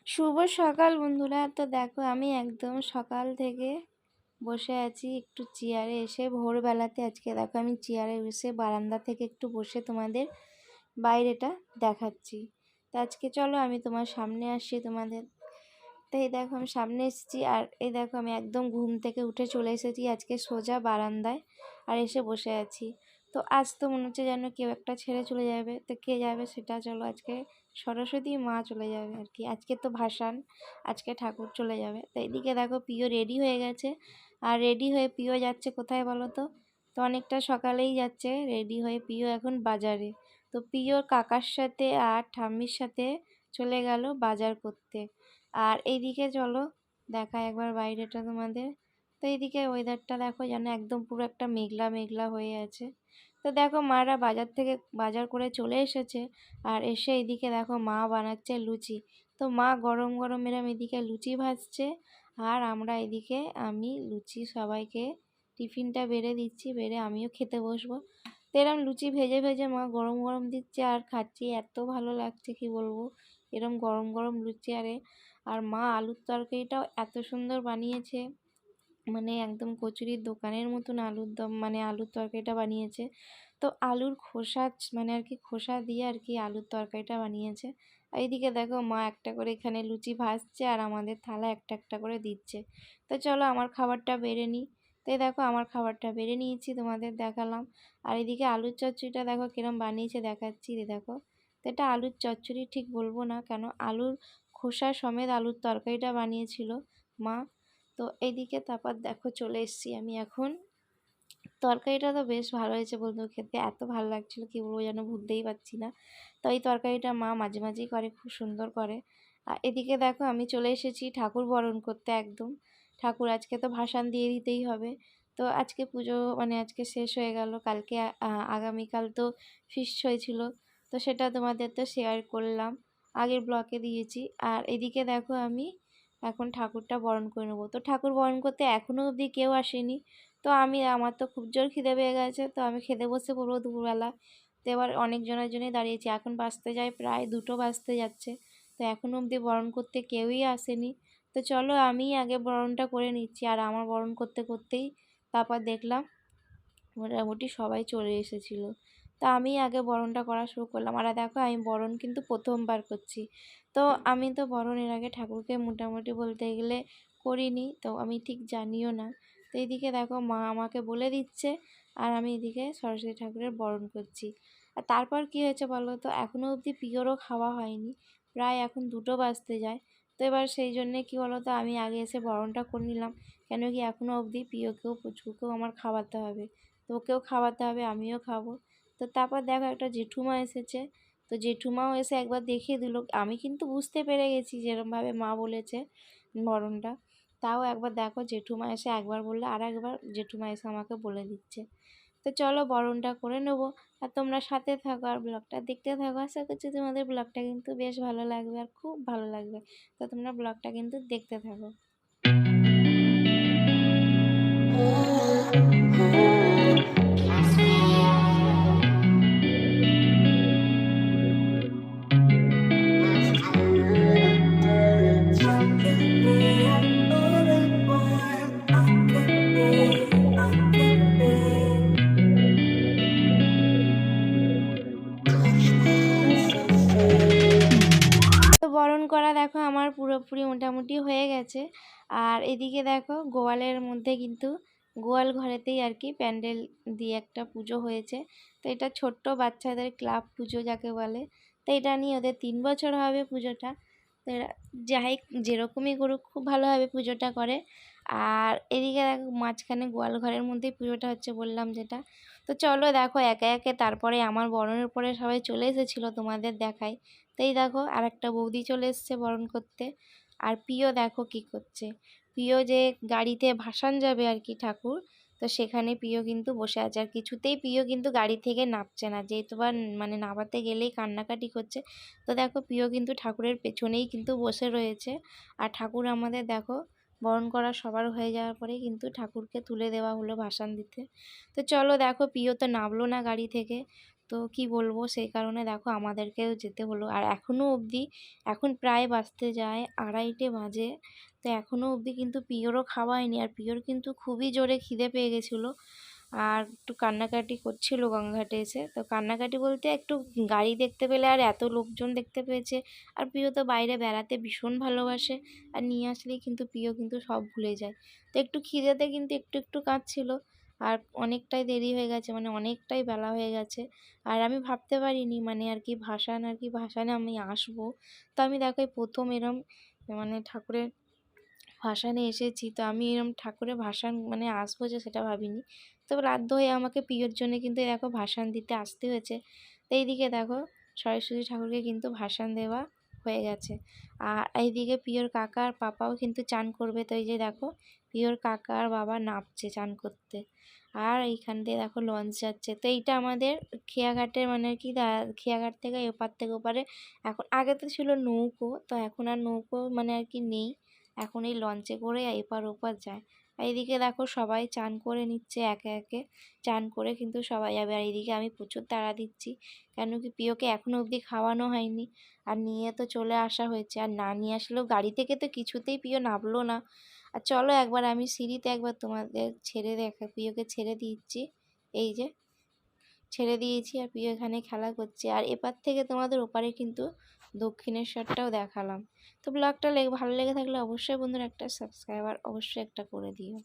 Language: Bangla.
শুভ সকাল বন্ধুরা। তো দেখো আমি একদম সকাল থেকে বসে আছি একটু চেয়ারে এসে, ভোরবেলাতে আজকে দেখো আমি চেয়ারে বসে বারান্দা থেকে একটু বসে তোমাদের বাইরেটা দেখাচ্ছি। তো আজকে চলো আমি তোমার সামনে আসছি তোমাদের। তো এই দেখো আমি সামনে এসেছি, আর এই দেখো আমি একদম ঘুম থেকে উঠে চলে এসেছি আজকে সোজা বারান্দায়, আর এসে বসে আছি। তো আজ তো মনে হচ্ছে যেন কেউ একটা ছেড়ে চলে যাবে। তো কে যাবে সেটা চলো, আজকে সরস্বতী মা চলে যাবে আর কি। আজকে তো ভাসান, আজকে ঠাকুর চলে যাবে। তো এদিকে দেখো পিও রেডি হয়ে গেছে, আর রেডি হয়ে পিও যাচ্ছে কোথায় বলো তো? তো অনেকটা সকালেই যাচ্ছে রেডি হয়ে পিও এখন বাজারে। তো পিওর কাকার সাথে আর ঠাম্মির সাথে চলে গেল বাজার করতে। আর এইদিকে চলো দেখায় একবার বাইরেটা তোমাদের। তো এইদিকে ওয়েদারটা দেখো যেন একদম পুরো একটা মেঘলা মেঘলা হয়ে আছে। তো দেখো মারা বাজার করে চলে এসেছে, আর এসে এইদিকে দেখো মা বানাচ্ছে লুচি। তো মা গরম গরম এরম এদিকে লুচি ভাজছে, আর আমরা এদিকে আমি লুচি সবাইকে টিফিনটা বেড়ে দিচ্ছি, বেড়ে আমিও খেতে বসবো। তো এরম লুচি ভেজে ভেজে মা গরম গরম দিচ্ছে আর খাচ্ছি, এত ভালো লাগছে কি বলবো। এরম গরম গরম লুচি আর মা আলুর তরকারিটাও এত সুন্দর বানিয়েছে, মানে একদম কচুরির দোকানের মতন আলুর দম মানে আলুর তরকারিটা বানিয়েছে। তো আলুর খোসা মানে আর কি খোসা দিয়ে আর কি আলুর তরকারিটা বানিয়েছে। আর এইদিকে দেখো মা একটা করে এখানে লুচি ভাজছে আর আমাদের থালা একটা একটা করে দিচ্ছে। তো চলো আমার খাবারটা বেড়ে নিই। তো এই দেখো আমার খাবারটা বেড়ে নিয়েছি, তোমাদের দেখালাম। আর এদিকে আলুর চচ্চড়িটা দেখো কিরম বানিয়েছে দেখাচ্ছি, দেখো। তো এটা আলুর চচ্চড়ি ঠিক বলবো না, কেন আলুর খোসা সমেত আলুর তরকারিটা বানিয়েছিল মা। তো এইদিকে তারপর দেখো চলে এসেছি আমি এখন। তরকারিটা তো বেশ ভালো হয়েছে বন্ধু, খেতে এত ভালো লাগছিলো কি বলবো যেন ভুলতেই পারছি না। তো এই তরকারিটা মা মাঝে মাঝেই করে, খুব সুন্দর করে। আর এদিকে দেখো আমি চলে এসেছি ঠাকুর বরণ করতে একদম। ঠাকুর আজকে তো ভাসান দিয়ে দিতেই হবে। তো আজকে পুজো মানে আজকে শেষ হয়ে গেল, কালকে আগামীকাল তো ফিস্ট হয়েছিল। তো সেটা তোমাদের তো শেয়ার করলাম, আগের ব্লকে দিয়েছি। আর এদিকে দেখো আমি এখন ঠাকুরটা বরণ করে নেবো। তো ঠাকুর বরণ করতে এখনও অবধি কেউ আসেনি। তো আমার তো খুব জোর খিদে পেয়ে গেছে, তো আমি খেতে বসে পড়বো দুপুরবেলা। তো এবার অনেকজনের জন্যই দাঁড়িয়েছি, এখন বাজতে যায় প্রায় 2টো বাজতে যাচ্ছে। তো এখনও অবধি বরণ করতে কেউই আসেনি। তো চলো আমি আগে বরণটা করে নিচ্ছি। আর আমার বরণ করতে করতেই তারপর দেখলাম মোটামুটি সবাই চলে এসেছিলো। তো আমি আগে বরণটা করা শুরু করলাম। আর দেখো আমি বরণ কিন্তু প্রথমবার করছি। তো আমি তো বরণের আগে ঠাকুরকে মোটামুটি বলতে গেলে করিনি, তো আমি ঠিক জানিও না। তো এইদিকে দেখো মা আমাকে বলে দিচ্ছে, আর আমি এদিকে সরস্বতী ঠাকুরের বরণ করছি। আর তারপর কি হয়েছে বলো তো, এখনও অবধি পিওরও খাওয়া হয়নি, প্রায় এখন 2টো বাজতে যায়। তো এবার সেই জন্যে কী বলো তো, আমি আগে এসে বরণটা করে নিলাম। কেন কি এখনও অবধি পিওকেও পুচকুকেও আমার খাওয়াতে হবে, তো ওকেও খাওয়াতে হবে, আমিও খাবো। তো তারপর দেখো একটা জেঠুমা এসেছে। তো জেঠুমাও এসে একবার দেখিয়ে দিল। আমি কিন্তু বুঝতে পেরে গেছি যেরমভাবে মা বলেছে বরণটা। তাও একবার দেখো জেঠুমা এসে একবার বললে আর একবার জেঠুমা এসে আমাকে বলে দিচ্ছে। তো চলো বরণটা করে নেবো, আর তোমরা সাথে থাকো আর ব্লগটা দেখতে থাকো। আশা করছি তোমাদের ব্লগটা কিন্তু বেশ ভালো লাগবে আর খুব ভালো লাগবে। তো তোমরা ব্লগটা কিন্তু দেখতে থাকো। তো বরণ করা দেখো আমার পুরোপুরি মোটামুটি হয়ে গেছে। আর এদিকে দেখো গোয়ালের মধ্যে কিন্তু গোয়াল ঘরেতেই আর কি প্যান্ডেল দিয়ে একটা পুজো হয়েছে। তো এটা ছোট্ট বাচ্চাদের ক্লাব পুজো যাকে বলে। তো এটা নিয়ে ওদের 3 বছর হবে পুজোটা। তো এরা যাই যেরকমই করুক খুব ভালোভাবে পুজোটা করে। আর এদিকে দেখো মাঝখানে গোয়াল ঘরের মধ্যেই পুজোটা হচ্ছে বললাম যেটা। তো চলো দেখো একে একে তারপরে আমার বরণের পরে সবাই চলে এসেছিলো, তোমাদের দেখাই। তো এই দেখো আর একটা বৌদি চলে এসছে বরণ করতে। আর পিও দেখো কি করছে। পিও যে গাড়িতে ভাসান যাবে আর কি ঠাকুর, তো সেখানে পিও কিন্তু বসে আছে। আর কিছুতেই পিও কিন্তু গাড়ি থেকে নামছে না, যেহেতু বা মানে নামাতে গেলেই কান্নাকাটি করছে। তো দেখো পিও কিন্তু ঠাকুরের পেছনেই কিন্তু বসে রয়েছে। আর ঠাকুর আমাদের দেখো বরণ করা সবার হয়ে যাওয়ার পরেই কিন্তু ঠাকুরকে তুলে দেওয়া হলো ভাসান দিতে। তো চলো দেখো পিও তো নামলো না গাড়ি থেকে। তো কি বলবো, সেই কারণে দেখো আমাদেরকেও যেতে হলো। আর এখনও অবধি, এখন প্রায় বাজতে যায় 2:30 বাজে, তো এখনও অবধি কিন্তু পিওরও খাওয়া হয়নি। আর পিওর কিন্তু খুবই জোরে খিদে পেয়ে গেছিলো আর একটু কান্নাকাটি করছিল গঙ্গাঘাটে এসে। তো কান্নাকাটি বলতে একটু গাড়ি দেখতে পেলে আর এত লোকজন দেখতে পেয়েছে। আর প্রিয় তো বাইরে বেড়াতে ভীষণ ভালোবাসে, আর নিয়ে আসলেই কিন্তু প্রিয় কিন্তু সব ভুলে যায়। তো একটু খিদেতে কিন্তু একটু একটু কাঁদছিল। আর অনেকটাই দেরি হয়ে গেছে, মানে অনেকটাই বেলা হয়ে গেছে। আর আমি ভাবতে পারিনি মানে ভাসানে আমি আসবো। তো আমি দেখো এই প্রথম এরম মানে ঠাকুরের ভাসানে এসেছি। তো আমি এরম ঠাকুরের ভাসান মানে আসবো যে সেটা ভাবিনি। তবে বাধ্য হয়ে আমাকে প্রিয়র জন্য কিন্তু দেখো ভাসান দিতে আসতে হয়েছে। তো এইদিকে দেখো সরস্বতী ঠাকুরকে কিন্তু ভাসান দেওয়া হয়ে গেছে। আর এইদিকে প্রিয়র কাকা আর পাপাও কিন্তু চান করবে। তো এই যে দেখো প্রিয়র কাকা আর বাবা নামছে চান করতে। আর এইখান দিয়ে দেখো লঞ্চ যাচ্ছে। তো এইটা আমাদের খেয়াঘাটের মানে কি খেয়াঘাট থেকে এপার থেকে ওপারে। এখন আগে তো ছিল নৌকো, তো এখন আর নৌকো মানে আর কি নেই। এখন এই লঞ্চে করে এপার ওপার যায়। আর এইদিকে দেখো সবাই চান করে নিচ্ছে একে একে। চান করে কিন্তু সবাই যাবে। আর এইদিকে আমি প্রচুর তাড়া দিচ্ছি, কেন কি প্রিয়কে এখনও অবধি খাওয়ানো হয়নি। আর নিয়ে তো চলে আসা হয়েছে, আর না নিয়ে আসলেও গাড়ি থেকে তো কিছুতেই প্রিয় নামলো না। আর চলো একবার আমি সিঁড়িতে একবার তোমাদের প্রিয়কে ছেড়ে দিচ্ছি। এই যে ছেড়ে দিয়েছি, আর প্রিয় এখানে খেলা করছে। আর এপার থেকে তোমাদের ওপারে কিন্তু দক্ষিণেশ্বরটাও দেখালাম। তো ব্লগটা ভালো লেগে থাকলে অবশ্যই বন্ধুরা একটা সাবস্ক্রাইবার অবশ্যই একটা করে দিও।